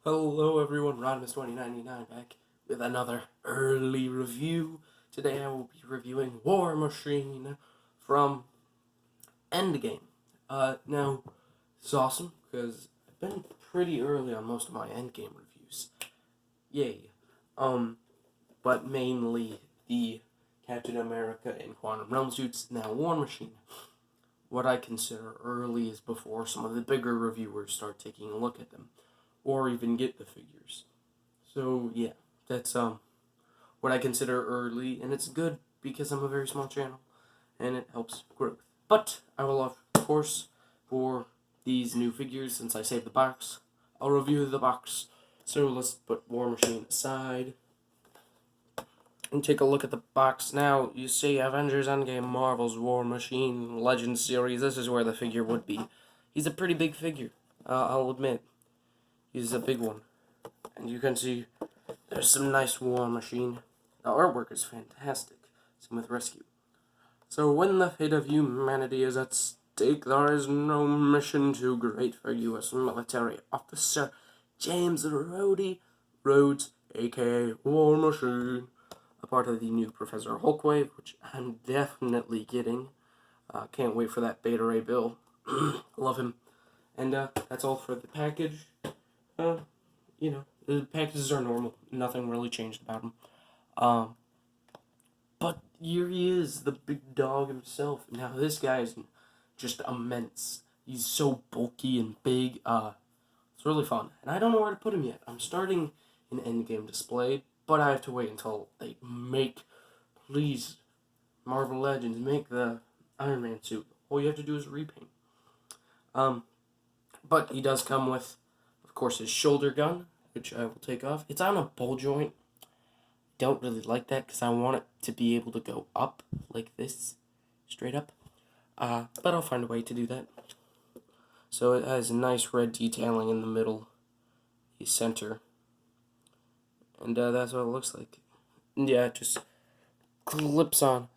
Hello everyone, Rodimus2099 back with another early review. Today I will be reviewing War Machine from Endgame. Now, it's awesome because I've been pretty early on most of my Endgame reviews. Yay. But mainly the Captain America and Quantum Realm suits. Now, War Machine. What I consider early is before some of the bigger reviewers start taking a look at them, or even get the figures. So yeah, that's what I consider early, and it's good because I'm a very small channel, and it helps growth. But I will, of course, for these new figures, since I saved the box, I'll review the box. So let's put War Machine aside and take a look at the box. Now, you see Avengers Endgame, Marvel's War Machine, Legends series. This is where the figure would be. He's a pretty big figure, I'll admit. He's a big one. And you can see there's some nice War Machine. The artwork is fantastic. Same with Rescue. So when the fate of humanity is at stake, there is no mission too great for U.S. military officer James Rhodes, aka War Machine. A part of the new Professor Hulkwave, which I'm definitely getting. Can't wait for that Beta Ray Bill. Love him. And that's all for the package. The packages are normal. Nothing really changed about them. But here he is, the big dog himself. Now, this guy is just immense. He's so bulky and big. It's really fun. And I don't know where to put him yet. I'm starting an endgame display, but I have to wait until they make, please, Marvel Legends, make the Iron Man suit. All you have to do is repaint. But he does come with, of course, his shoulder gun, which I will take off. It's on a ball joint. Don't really like that because I want it to be able to go up like this, straight up. But I'll find a way to do that. So it has nice red detailing in the middle, the center, and that's what it looks like. And yeah, it just clips on.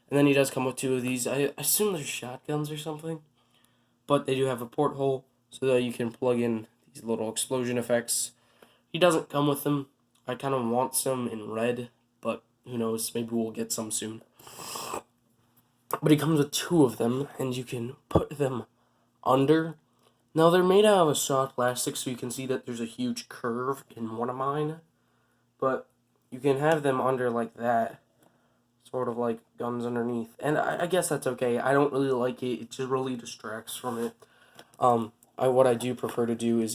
And then he does come with two of these. I assume they're shotguns or something, but they do have a porthole so that you can plug in these little explosion effects. He doesn't come with them. I kind of want some in red, but who knows, maybe we'll get some soon. But he comes with two of them, and you can put them under. Now, they're made out of a soft plastic, so you can see that there's a huge curve in one of mine. But you can have them under like that, sort of like guns underneath. And I guess that's okay. I don't really like it. It just really distracts from it. What I do prefer to do is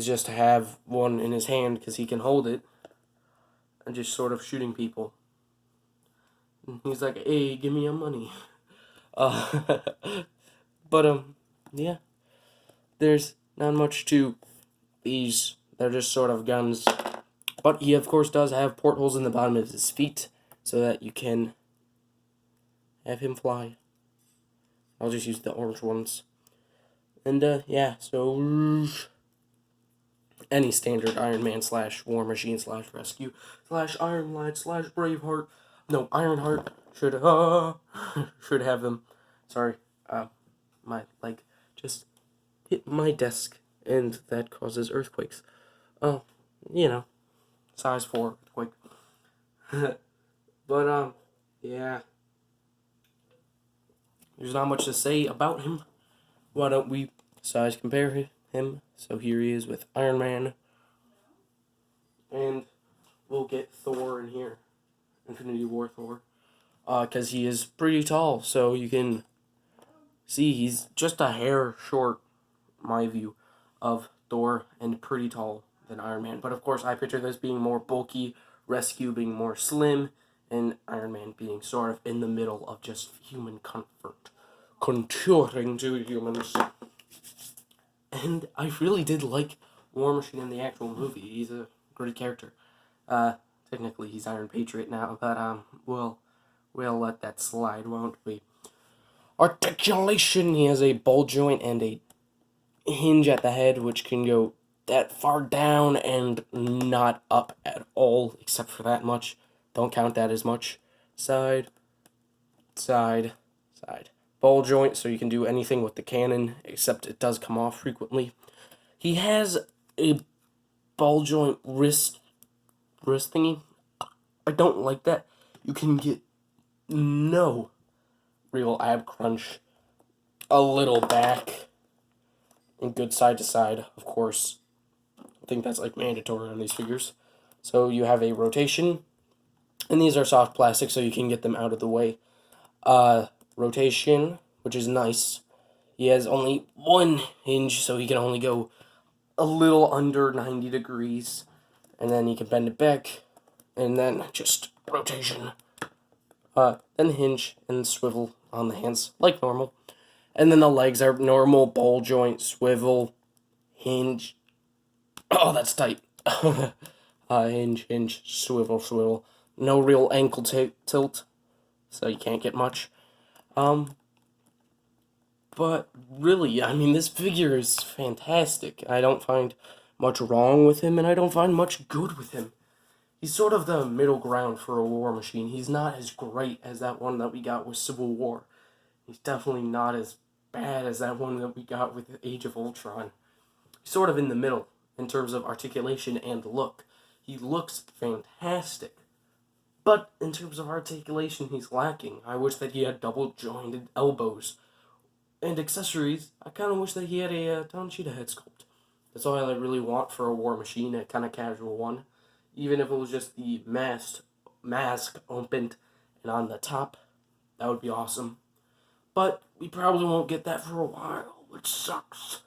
just to have one in his hand because he can hold it and just sort of shooting people. And he's like, "Hey, give me your money." Uh, but yeah, there's not much to these. They're just sort of guns. But he, of course, does have portholes in the bottom of his feet so that you can have him fly. I'll just use the orange ones. And yeah, so any standard Iron Man / War Machine / Rescue / Iron Lad / Braveheart. No, Ironheart should have them. Sorry, my leg just hit my desk, and that causes earthquakes. Oh, size 4 earthquake. But yeah, there's not much to say about him. Why don't we size compare him? So here he is with Iron Man, and we'll get Thor in here, Infinity War Thor, because he is pretty tall, so you can see he's just a hair short, my view, of Thor, and pretty tall than Iron Man. But of course, I picture this being more bulky, Rescue being more slim, and Iron Man being sort of in the middle of just human comfort, contouring to humans. And I really did like War Machine in the actual movie. He's a great character. Technically he's Iron Patriot now, but we'll let that slide, won't we? Articulation. He has a ball joint and a hinge at the head, which can go that far down and not up at all, except for that much. Don't count that as much. Side, side, side. Ball joint, so you can do anything with the cannon, except it does come off frequently. He has a ball joint wrist thingy. I don't like that. You can get no real ab crunch. A little back and good side to side, of course. I think that's like mandatory on these figures. So you have a rotation, and these are soft plastic, so you can get them out of the way. Rotation, which is nice. He has only one hinge, so he can only go a little under 90 degrees, and then you can bend it back, and then just rotation. Then hinge and swivel on the hands, like normal. And then the legs are normal, ball joint, swivel, hinge. Oh, that's tight. Hinge, swivel. No real ankle tilt, so you can't get much. But really, I mean, this figure is fantastic. I don't find much wrong with him, and I don't find much good with him. He's sort of the middle ground for a War Machine. He's not as great as that one that we got with Civil War. He's definitely not as bad as that one that we got with Age of Ultron. He's sort of in the middle in terms of articulation and look. He looks fantastic. But in terms of articulation, he's lacking. I wish that he had double-jointed elbows. And accessories, I kind of wish that he had a Don Cheetah head sculpt. That's all I really want for a War Machine, a kind of casual one. Even if it was just the mask opened and on the top, that would be awesome. But we probably won't get that for a while, which sucks.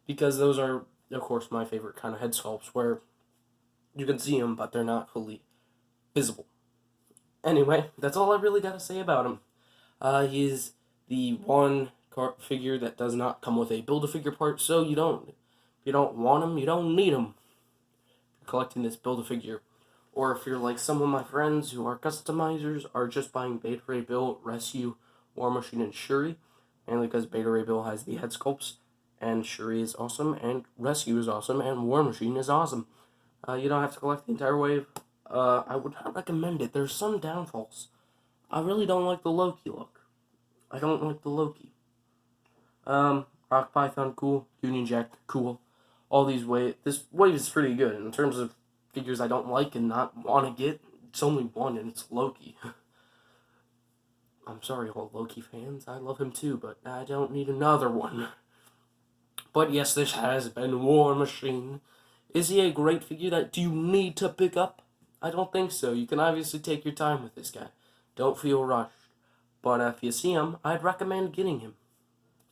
Because those are, of course, my favorite kind of head sculpts, where you can see them, but they're not fully visible. Anyway, that's all I really got to say about him. He's the one figure that does not come with a Build-A-Figure part, so if you don't want him, you don't need him. Collecting this Build-A-Figure. Or if you're like some of my friends who are customizers, are just buying Beta Ray Bill, Rescue, War Machine, and Shuri, mainly because Beta Ray Bill has the head sculpts, and Shuri is awesome, and Rescue is awesome, and War Machine is awesome. You don't have to collect the entire wave. I would not recommend it. There's some downfalls. I really don't like the Loki look. I don't like the Loki. Rock Python, cool. Union Jack, cool. All these this wave is pretty good. In terms of figures I don't like and not want to get, it's only one, and it's Loki. I'm sorry, all Loki fans. I love him too, but I don't need another one. But yes, this has been War Machine. Is he a great figure that you need to pick up? I don't think so. You can obviously take your time with this guy. Don't feel rushed. But if you see him, I'd recommend getting him.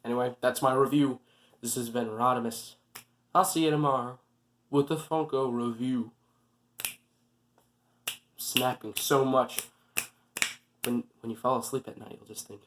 Anyway, that's my review. This has been Rodimus. I'll see you tomorrow with the Funko review. Snapping so much. When you fall asleep at night, you'll just think,